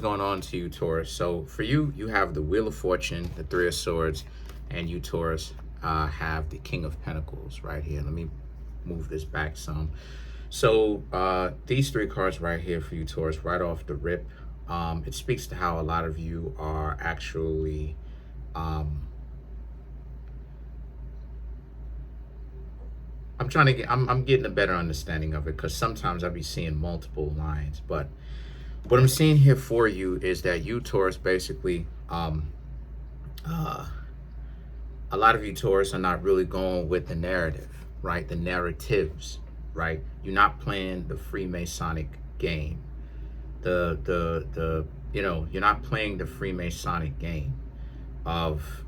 Going on to you, Taurus? So for you, you have the Wheel of Fortune, the Three of Swords, and you, Taurus, have the King of Pentacles right here. Let me move this back some. So these three cards right here for you, Taurus, right off the rip, it speaks to how a lot of you are actually I'm getting a better understanding of it, because sometimes I'll be seeing multiple lines. But what I'm seeing here for you is that you, Taurus, basically, a lot of you, Taurus, are not really going with the narrative, right? The narratives, right? You're not playing the Freemasonic game. You're not playing the Freemasonic game of,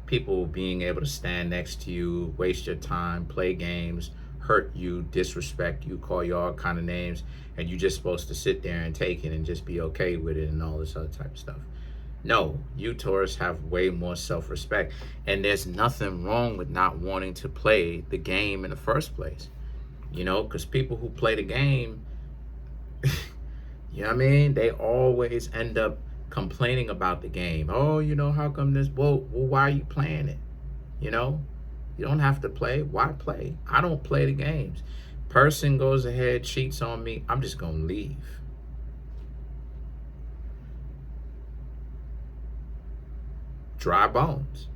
people being able to stand next to you, waste your time, play games, hurt you, disrespect you, call you all kind of names, and you're just supposed to sit there and take it and just be okay with it and all this other type of stuff. No, you, Taurus, have way more self-respect, and there's nothing wrong with not wanting to play the game in the first place, because people who play the game, you know what I mean, they always end up complaining about the game. Oh, how come this? Well, why are you playing it? You don't have to play. Why play? I don't play the games. Person goes ahead, cheats on me, I'm just gonna leave. Dry bones.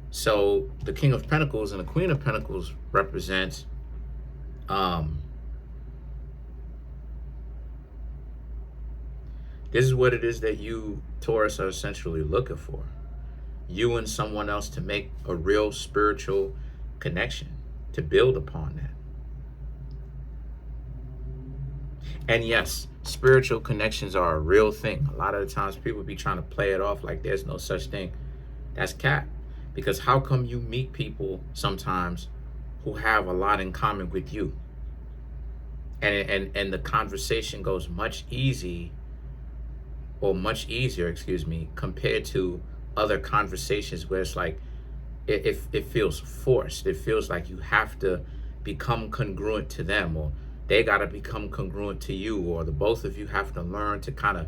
So the King of Pentacles and the Queen of Pentacles represents this is what it is that you, Taurus, are essentially looking for. You and someone else to make a real spiritual connection, to build upon that. And yes, spiritual connections are a real thing. A lot of the times people be trying to play it off like there's no such thing. That's cap. Because how come you meet people sometimes who have a lot in common with you? And the conversation goes much easier, compared to other conversations where it's like, it feels forced. It feels like you have to become congruent to them, or they got to become congruent to you, or the both of you have to learn to kind of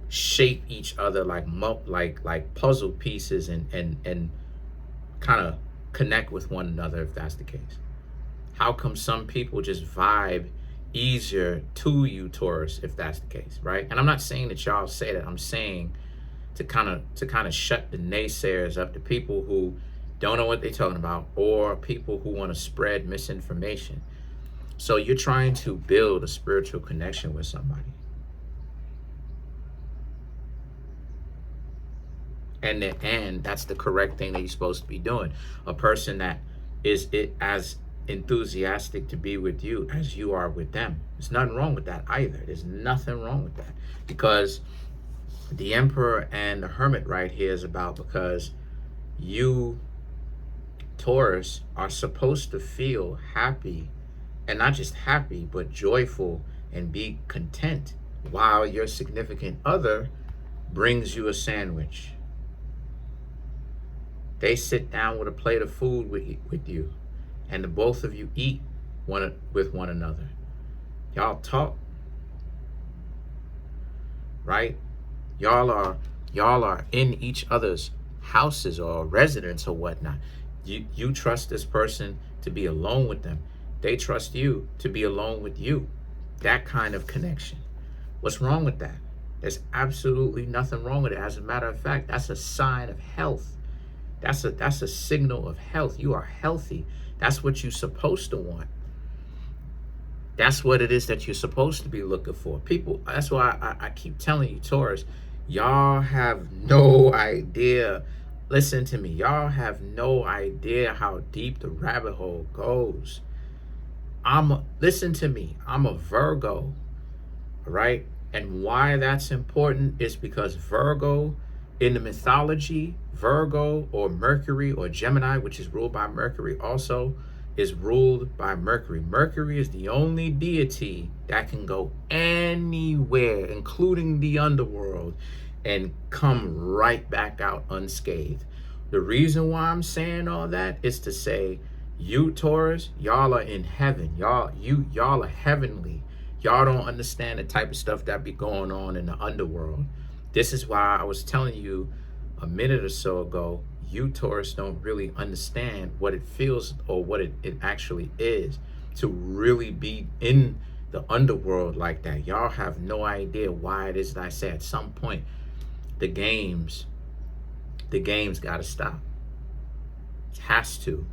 shape each other like puzzle pieces and kind of connect with one another, if that's the case. How come some people just vibe easier to you, Taurus, if that's the case, right? And I'm not saying that y'all say that. I'm saying to kind of shut the naysayers up, the people who don't know what they're talking about, or people who want to spread misinformation. So you're trying to build a spiritual connection with somebody. And that's the correct thing that you're supposed to be doing. A person that is as enthusiastic to be with you as you are with them. There's nothing wrong with that either. There's nothing wrong with that, because the Emperor and the Hermit right here is about, because you, Taurus, are supposed to feel happy, and not just happy, but joyful and be content while your significant other brings you a sandwich. They sit down with a plate of food with you, and the both of you eat with one another. Y'all talk, right? Y'all are in each other's houses or residence or whatnot. You trust this person to be alone with them. They trust you to be alone with you. That kind of connection. What's wrong with that? There's absolutely nothing wrong with it. As a matter of fact, that's a sign of health. That's a signal of health. You are healthy. That's what you're supposed to want. That's what it is that you're supposed to be looking for. People, that's why I keep telling you, Taurus, y'all have no idea. Listen to me. Y'all have no idea how deep the rabbit hole goes. Listen to me. I'm a Virgo, right? And why that's important is because Virgo, in the mythology, Virgo or Mercury or Gemini, which is ruled by Mercury also, is ruled by Mercury. Mercury is the only deity that can go anywhere, including the underworld, and come right back out unscathed. The reason why I'm saying all that is to say, you, Taurus, y'all are in heaven. Y'all are heavenly. Y'all don't understand the type of stuff that be going on in the underworld. This is why I was telling you a minute or so ago, you Taurus don't really understand what it feels or what it actually is to really be in the underworld like that. Y'all have no idea why it is that I say at some point the games got to stop. It has to.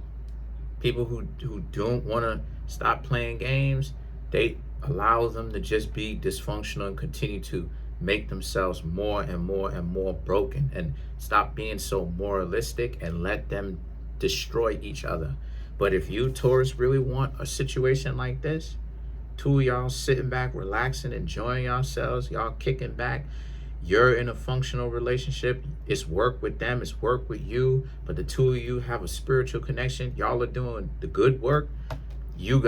People who don't want to stop playing games, they allow them to just be dysfunctional and continue to make themselves more and more and more broken, and stop being so moralistic and let them destroy each other. But if you Taurus really want a situation like this, two of y'all sitting back, relaxing, enjoying yourselves, y'all kicking back, you're in a functional relationship, it's work with them, it's work with you, but the two of you have a spiritual connection, y'all are doing the good work, you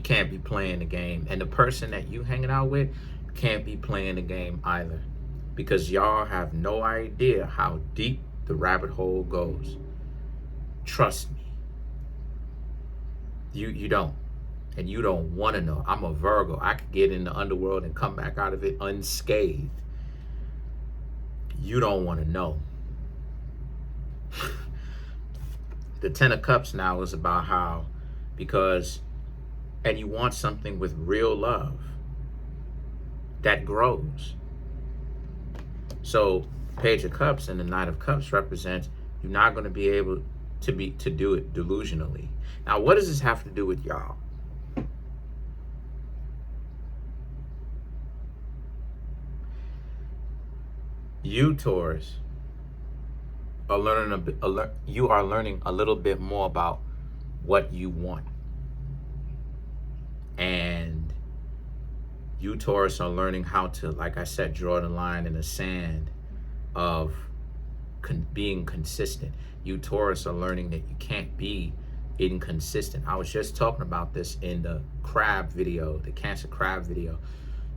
can't be playing the game. And the person that you hanging out with can't be playing the game either, because y'all have no idea how deep the rabbit hole goes. Trust me. You don't. And you don't want to know. I'm a Virgo. I could get in the underworld and come back out of it unscathed. You don't want to know. The Ten of Cups now is about how, because, and you want something with real love that grows. So Page of Cups and the Knight of Cups represents you're not going to be able to do it delusionally. Now, what does this have to do with y'all? You Taurus are learning a little bit more about what you want, and you Taurus are learning how to, like I said, draw the line in the sand of being consistent. You Taurus are learning that you can't be inconsistent. I was just talking about this in the crab video, the Cancer crab video.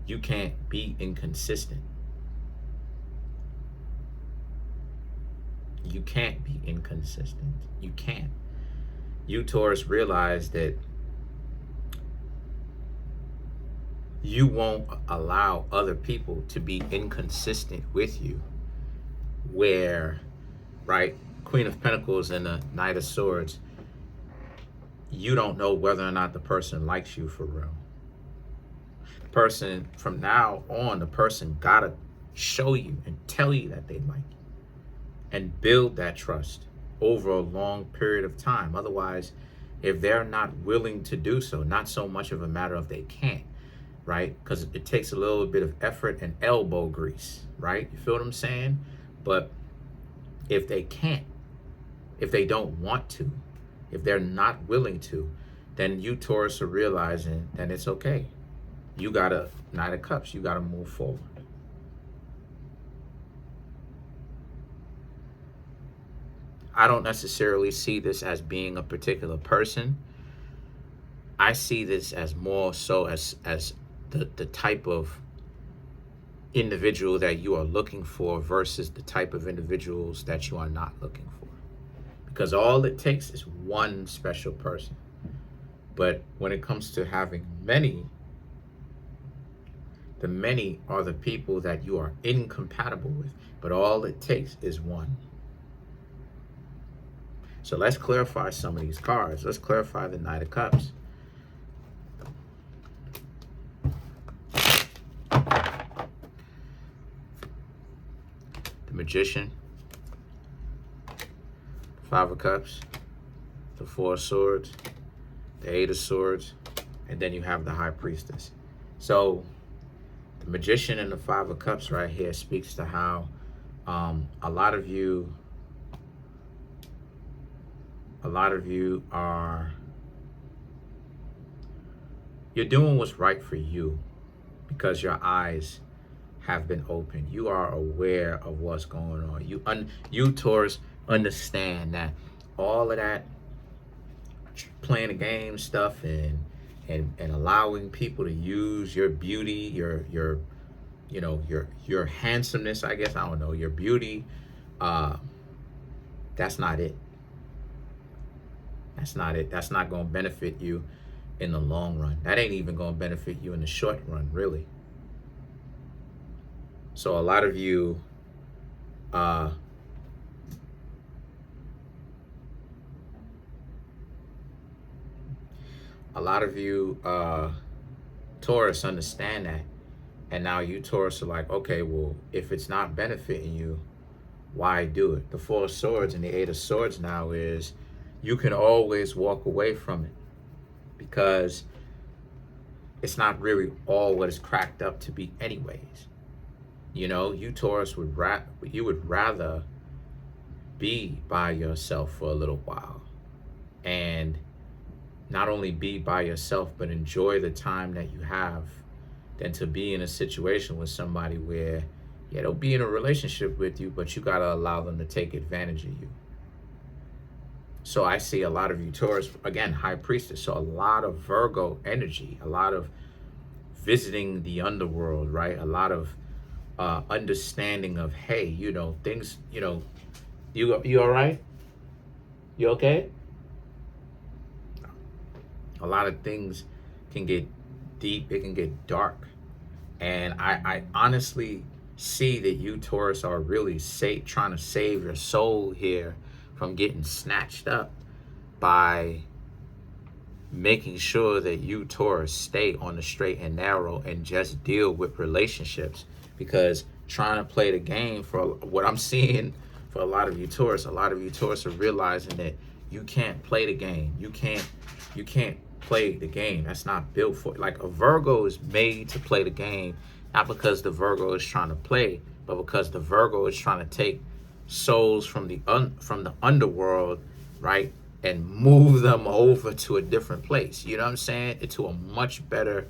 You can't be inconsistent. You can't be inconsistent. You can't. You Taurus realize that you won't allow other people to be inconsistent with you. Where, right, Queen of Pentacles and the Knight of Swords, you don't know whether or not the person likes you for real. The person, from now on, the person gotta show you and tell you that they like you, and build that trust over a long period of time. Otherwise, if they're not willing to do so, not so much of a matter of they can't, right? Because it takes a little bit of effort and elbow grease, right? You feel what I'm saying? But if they can't, if they don't want to, if they're not willing to, then you Taurus are realizing that it's okay. You got a Knight of Cups. You got to move forward. I don't necessarily see this as being a particular person. I see this as more so as the type of individual that you are looking for versus the type of individuals that you are not looking for. Because all it takes is one special person. But when it comes to having many, the many are the people that you are incompatible with. But all it takes is one. So let's clarify some of these cards. Let's clarify the Knight of Cups. The Magician, Five of Cups, the Four of Swords, the Eight of Swords, and then you have the High Priestess. So the Magician and the Five of Cups right here speaks to how a lot of you are, you're doing what's right for you because your eyes have been opened. You are aware of what's going on. You Taurus understand that all of that playing the game stuff and allowing people to use your beauty, your handsomeness, I guess, I don't know, your beauty, that's not it. That's not it. That's not going to benefit you in the long run. That ain't even going to benefit you in the short run, really. So a lot of you, Taurus, understand that. And now you Taurus are like, okay, well, if it's not benefiting you, why do it? The Four of Swords and the Eight of Swords now is you can always walk away from it because it's not really all what it's cracked up to be anyways. You know, you Taurus would rather be by yourself for a little while and not only be by yourself, but enjoy the time that you have than to be in a situation with somebody where, yeah, they'll be in a relationship with you, but you got to allow them to take advantage of you. So I see a lot of you Taurus, again, High Priestess. So a lot of Virgo energy, a lot of visiting the underworld, right? A lot of understanding of, hey, you know, things, you know, you all right? You okay? A lot of things can get deep, it can get dark. And I honestly see that you Taurus are really trying to save your soul here from getting snatched up by making sure that you Taurus stay on the straight and narrow and just deal with relationships. Because trying to play the game, for what I'm seeing for a lot of you Taurus are realizing that you can't play the game. You can't play the game. That's not built for it. Like a Virgo is made to play the game, not because the Virgo is trying to play, but because the Virgo is trying to take souls from the underworld, right, and move them over to a different place. You know what I'm saying? Into a much better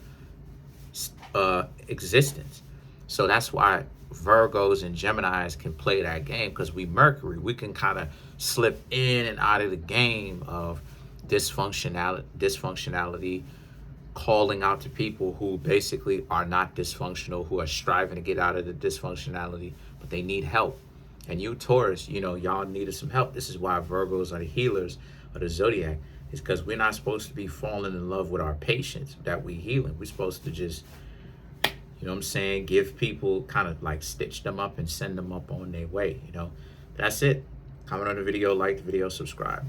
existence. So that's why Virgos and Geminis can play that game, because we can kind of slip in and out of the game of dysfunctionality, calling out to people who basically are not dysfunctional, who are striving to get out of the dysfunctionality, but they need help. And you Taurus, you know, y'all needed some help. This is why Virgos are the healers of the zodiac, is because we're not supposed to be falling in love with our patients that we healing. We're supposed to just, you know what I'm saying, give people, kind of like stitch them up and send them up on their way, you know. That's it. Comment on the video, like the video, subscribe.